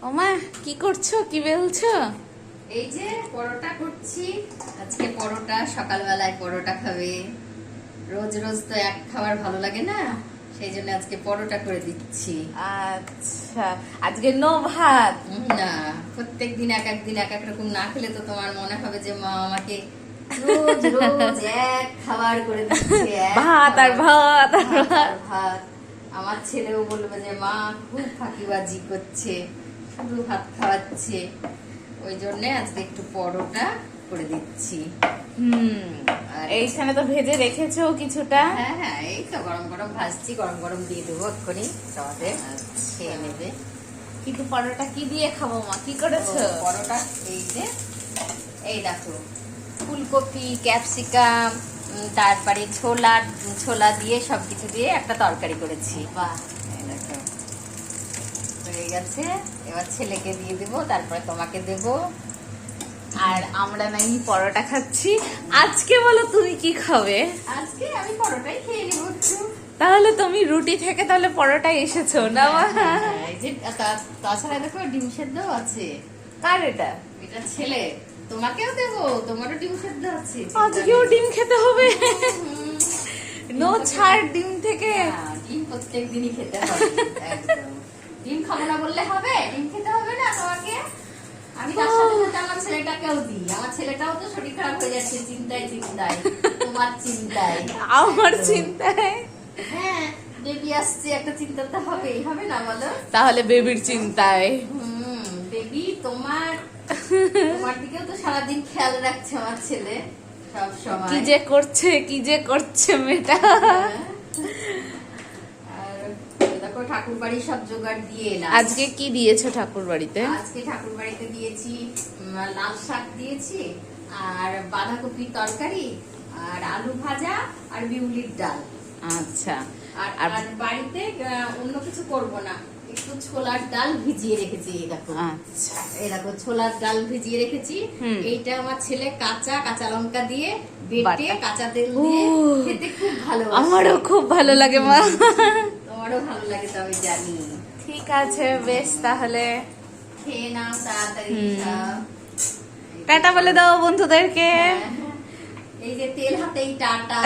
ওমা, কি করছো, কি বেলছো? এই যে পরোটা করছি। আজকে পরোটা, সকালবেলায় পরোটা খাবে। রোজ রোজ তো এক খাবার ভালো লাগে না, সেই জন্য আজকে পরোটা করে দিচ্ছি। আচ্ছা, আজকে নো ভাত? না, প্রত্যেকদিন এক এক দিন এক এক রকম না খেলে তো তোমার মনে হবে যে মা আমাকে রোজ রোজ এক খাবার করে দিচ্ছে, এক ভাত আর খাবার, ভাত আর ভাত ভাত। আর ভাত। আমার ছেলেও বলবে যে মা খুব ফাঁকিবাজি করছে, শুধু ভাত খাওয়াচ্ছে। ওই জন্য আজকে একটু পরোটা করে দিচ্ছি। আর এইখানে তো ভেজে রেখেছো কিছুটা। হ্যাঁ হ্যাঁ, এই তো গরম গরম ভাজছি, গরম গরম দিয়ে দেবো এক্ষুনি, তোমাদের খেয়ে নেবে। কিন্তু পরোটা কি দিয়ে খাবো মা, কি করেছো? পরোটা এই যে, এই দেখো ফুলকপি, ক্যাপসিকাম, তারপরে ছোলা ছোলা দিয়ে সবকিছু দিয়ে একটা তরকারি করেছি। বাহ, এই দেখো হয়ে গেছে। এবার ছেলেকে দিয়ে দেবো, তারপরে তোমাকে দেবো। আর আমরা নাই পরোটা খাচ্ছি। আজকে বলো তুমি কি খাবে? আজকে আমি পরোটাই খেয়ে নেবো একটু। তাহলে তুমি রুটি থেকে তাহলে পরোটা এসেছো না মা? এই যে তাছাড়া দেখো ডিম সেদ্ধ আছে। কার এটা? এটা ছেলে, তোমাকেও দেবো, তোমারও ডিম সেদ্ধ আছে। আজকেও ডিম খেতে হবে? হুম, নো ছাড় ডিম থেকে? হ্যাঁ, ডিম প্রত্যেক দিনই খেতে হবে। একদম। ডিম খাবো না বললে হবে? ডিম খেতে হবে না তোমাকে? আমি তার সাথে সাথে আমার ছেলেটাকেও দিই। আমার ছেলেটাও তো শরীর খারাপ হয়ে যাচ্ছে চিন্তায় চিন্তায়, তোমার চিন্তায়। আমার একদম। চিন্তায়? হ্যাঁ, বেবি আসছে, একটা চিন্তা তো হবেই, হবে না বলো? তাহলে বেবির চিন্তায়? বেবি তোমার তোমার দিকেও তো সারাদিন খেয়াল রাখছে আমার ছেলে, সব সময়। কি যে করছে, কি যে করছে মেয়েটা। আর দেখো ঠাকুর বাড়ি সব জোগাড় দিয়ে এলাম। আজকে কি দিয়েছো ঠাকুর বাড়িতে? আজকে ঠাকুর বাড়িতে দিয়েছি লাল শাক দিয়েছি, আর বাঁধাকপির তরকারি, আর আলু ভাজা, আর বিউলির ডাল। আচ্ছা। আর আর বাড়িতে অন্য কিছু করব না, একটু ছোলার ডাল ভিজিয়ে রেখেছি। এই দেখো, আচ্ছা, এই দেখো ছোলার ডাল ভিজিয়ে রেখেছি। এইটা আমার ছেলে কাঁচা কাঁচা লঙ্কা দিয়ে বেটে, বাটা। কাঁচা তেল দিয়ে খেতে খুব ভালো। আমারও খুব ভালো লাগে মা। তোমারও ভালো লাগে তো আমি জানি। ঠিক আছে, বেশ তাহলে খেয়ে নাও তাড়াতাড়ি সব। টাটা বলে দাও বন্ধুদেরকে। এই যে তেল হাতেই টাটা।